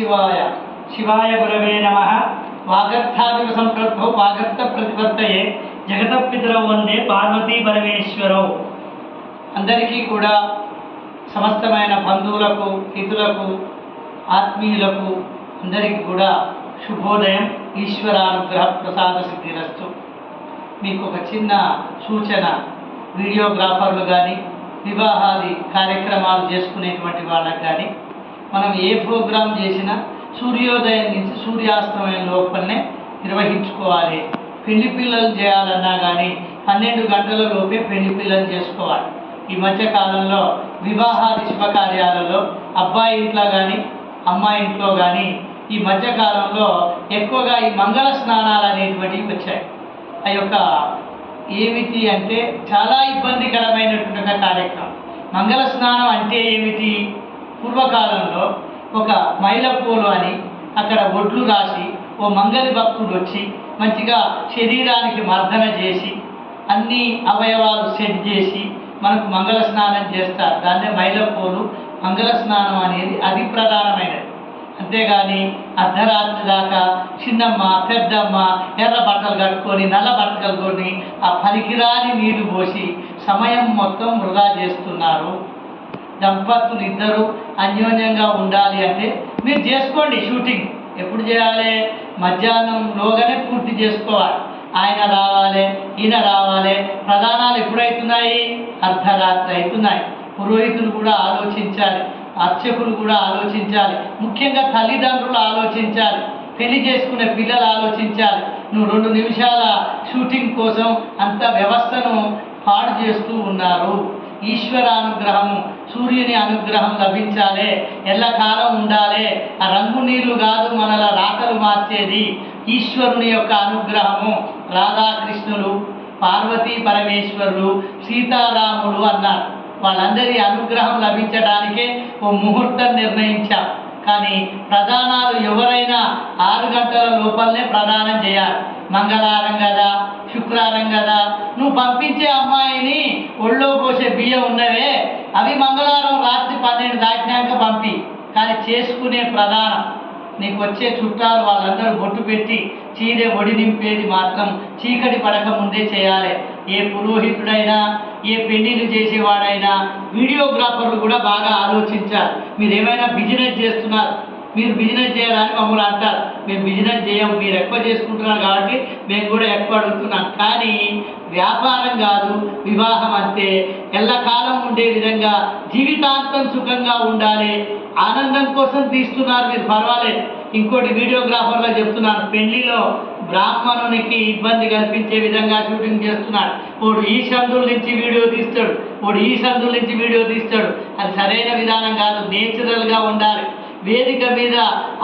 శివాయ. శివాయ గురవే నమః. వాగర్థాదివ సంప్రద్ధో వాగర్థ ప్రతిపత్తయే జగతపితరౌ వందే పార్వతీ పరమేశ్వరౌ. అందరికీ కూడా సమస్తమైన బంధువులకు, హితులకు, ఆత్మీయులకు అందరికీ కూడా శుభోదయం. ఈశ్వరానుగ్రహ ప్రసాద సిద్ధిరస్తు. మీకు ఒక చిన్న సూచన, వీడియోగ్రాఫర్లు కానీ వివాహాది కార్యక్రమాలు చేసుకునేటువంటి వాళ్ళకి కానీ మనం ఏ ప్రోగ్రాం చేసినా సూర్యోదయం నుంచి సూర్యాస్తమయం లోపలనే నిర్వహించుకోవాలి. పెళ్లి పిల్లలు చేయాలన్నా కానీ 12 గంటల లోపే పెళ్లి పిల్లలు చేసుకోవాలి. ఈ మధ్య కాలంలో వివాహాది శుభకార్యాలలో అబ్బాయి ఇంట్లో కానీ అమ్మాయి ఇంట్లో కానీ ఈ మధ్యకాలంలో ఎక్కువగా ఈ మంగళ స్నానాలు అనేటువంటివి వచ్చాయి. ఆ యొక్క ఏమిటి అంటే చాలా ఇబ్బందికరమైనటువంటి కార్యక్రమం. మంగళ స్నానం అంటే ఏమిటి? పూర్వకాలంలో ఒక మైలపూలు అని అక్కడ ఒడ్లు రాసి ఓ మంగళి భక్తుడు వచ్చి మంచిగా శరీరానికి మర్దన చేసి అన్ని అవయవాలు సెట్ చేసి మనకు మంగళ స్నానం చేస్తారు. దాన్నే మైలపూలు మంగళ స్నానం అనేది అది ప్రధానమైనది. అంతేగాని అర్ధరాత్రి దాకా చిన్నమ్మ పెద్దమ్మ ఎర్ర బట్టలు కట్టుకొని నల్ల బట్టలు కట్టుకొని ఆ పనికిరాని నీళ్లు పోసి సమయం మొత్తం వృధా చేస్తున్నారు. దంపతులు ఇద్దరు అన్యోన్యంగా ఉండాలి అంటే మీరు చేసుకోండి. షూటింగ్ ఎప్పుడు చేయాలి? మధ్యాహ్నంలోగానే పూర్తి చేసుకోవాలి. ఆయన రావాలి, ఈయన రావాలి. ప్రధానాలు ఎప్పుడవుతున్నాయి? అర్ధరాత్రి అవుతున్నాయి. పురోహితులు కూడా ఆలోచించాలి, అర్చకులు కూడా ఆలోచించాలి, ముఖ్యంగా తల్లిదండ్రులు ఆలోచించాలి, పెళ్లి చేసుకునే పిల్లలు ఆలోచించాలి. నువ్వు 2 నిమిషాల షూటింగ్ కోసం అంత వ్యవస్థను పాడు చేస్తూ ఉన్నారు. ఈశ్వరానుగ్రహము, సూర్యుని అనుగ్రహం లభించాలి, ఎల్లకాలం ఉండాలి. ఆ రంగు నీళ్లు కాదు మనల రాతలు మార్చేది ఈశ్వరుని యొక్క అనుగ్రహము. రాధాకృష్ణులు, పార్వతీ పరమేశ్వరులు, సీతారాములు అన్నారు. వాళ్ళందరి అనుగ్రహం లభించడానికే ఓ ముహూర్తం నిర్ణయించాం. కానీ ప్రధానాలు ఎవరైనా 6 గంటల లోపలనే ప్రదానం చేయాలి. మంగళవారం కదా, శుక్రవారం కదా, నువ్వు పంపించే అమ్మాయిని ఒళ్ళో పోసే బియ్యం ఉన్నవే అవి మంగళవారం రాత్రి 12 దాటినాక పంపి. కానీ చేసుకునే ప్రధానం నీకు వచ్చే చుట్టాలు వాళ్ళందరూ బొట్టు పెట్టి చీరే ఒడి నింపేది మాత్రం చీకటి పడక ముందే చేయాలి. ఏ పురోహితుడైనా, ఏ పెళ్లిళ్ళు చేసేవాడైనా, వీడియోగ్రాఫర్లు కూడా బాగా ఆలోచించాలి. మీరు ఏమైనా బిజినెస్ చేస్తున్నారు, మీరు బిజినెస్ చేయాలని మమ్మల్ని అంటారు. మేము బిజినెస్ చేయము, మీరు ఎక్కువ చేసుకుంటున్నారు కాబట్టి మేము కూడా ఎక్కువ అడుగుతున్నాం. కానీ వ్యాపారం కాదు, వివాహం అంతే. ఎల్లకాలం ఉండే విధంగా జీవితాంతం సుఖంగా ఉండాలి. ఆనందం కోసం తీస్తున్నారు మీరు, పర్వాలేదు. ఇంకోటి వీడియోగ్రాఫర్లో చెప్తున్నాను, పెళ్లిలో బ్రాహ్మణునికి ఇబ్బంది కల్పించే విధంగా షూటింగ్ చేస్తున్నాడు. వాడు ఈ సందుల నుంచి వీడియో తీస్తాడు, వాడు ఈ సందుల నుంచి వీడియో తీస్తాడు. అది సరైన విధానం కాదు. నేచురల్గా ఉండాలి. వేదిక మీద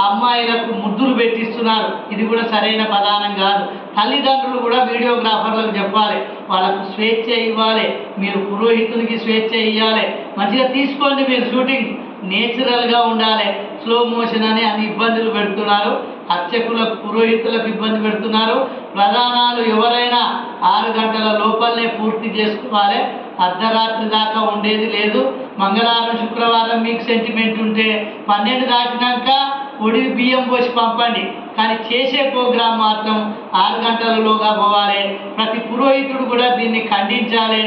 అమ్మాయిలకు ముద్దులు పెట్టిస్తున్నారు, ఇది కూడా సరైన ప్రధానం కాదు. తల్లిదండ్రులు కూడా వీడియోగ్రాఫర్లకు చెప్పాలి, వాళ్ళకు స్వేచ్ఛ ఇవ్వాలి. మీరు పురోహితునికి స్వేచ్ఛ ఇవ్వాలి. మంచిగా తీసుకోండి మీరు షూటింగ్, నేచురల్గా ఉండాలి. స్లో మోషన్ అని అన్ని ఇబ్బందులు పెడుతున్నారు. అర్చకులకు, పురోహితులకు ఇబ్బంది పెడుతున్నారు. ప్రధానాలు ఎవరైనా 6 గంటల లోపలనే పూర్తి చేసుకోవాలి. అర్ధరాత్రి దాకా ఉండేది లేదు. మంగళవారం, శుక్రవారం మీకు సెంటిమెంట్ ఉంటే 12 దాటినాక ఒడి బియ్యం పోసి పంపండి. కానీ చేసే ప్రోగ్రాం మాత్రం 6 గంటలలోగా పోవాలి. ప్రతి పురోహితుడు కూడా దీన్ని ఖండించాలి.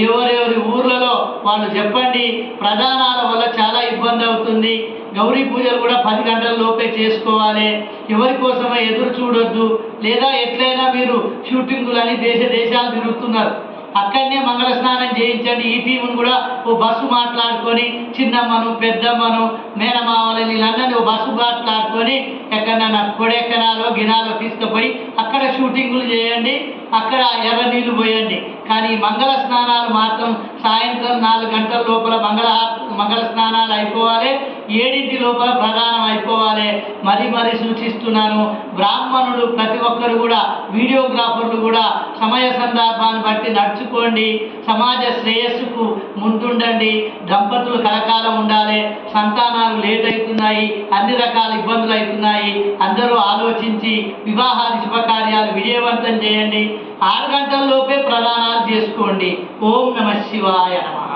ఎవరెవరి ఊర్లలో వాళ్ళు చెప్పండి. ప్రధానాల వల్ల చాలా ఇబ్బంది అవుతుంది. గౌరీ పూజలు కూడా 10 గంటల లోపే చేసుకోవాలి. ఎవరి కోసమో ఎదురు చూడొద్దు. లేదా ఎట్లయినా మీరు షూటింగులని దేశాలు తిరుగుతున్నారు, అక్కడనే మంగళ స్నానం చేయించండి. ఈ టీమును కూడా ఓ బస్సు మాట్లాడుకొని, చిన్నమ్మను, పెద్దమ్మను, మేనమామని వీళ్ళందరినీ ఓ బస్సు మాట్లాడుకొని ఎక్కడన్నా కొడెక్కనాలో గినాలో తీసుకుపోయి అక్కడ షూటింగులు చేయండి. అక్కడ ఎర్ర నీళ్లు పోయండి. కానీ మంగళ స్నానాలు మాత్రం సాయంత్రం 4 గంటల లోపల మంగళ స్నానాలు అయిపోవాలి. 7 లోపల ప్రధానం అయిపోవాలి. మరీ సూచిస్తున్నాను. బ్రాహ్మణులు ప్రతి ఒక్కరు కూడా, వీడియోగ్రాఫర్లు కూడా సమయ సందర్భాన్ని బట్టి నడుచుకోండి. సమాజ శ్రేయస్సుకు ముందుండండి. దంపతులు కలకాలం ఉండాలి. సంతానాలు లేట్ అవుతున్నాయి, అన్ని రకాల ఇబ్బందులు అవుతున్నాయి. అందరూ ఆలోచించి వివాహాది శుభకార్యాలు విజయవంతం చేయండి. 6 గంటల లోపే ప్రదానాలు చేసుకోండి. ఓం నమః శివాయ నమః.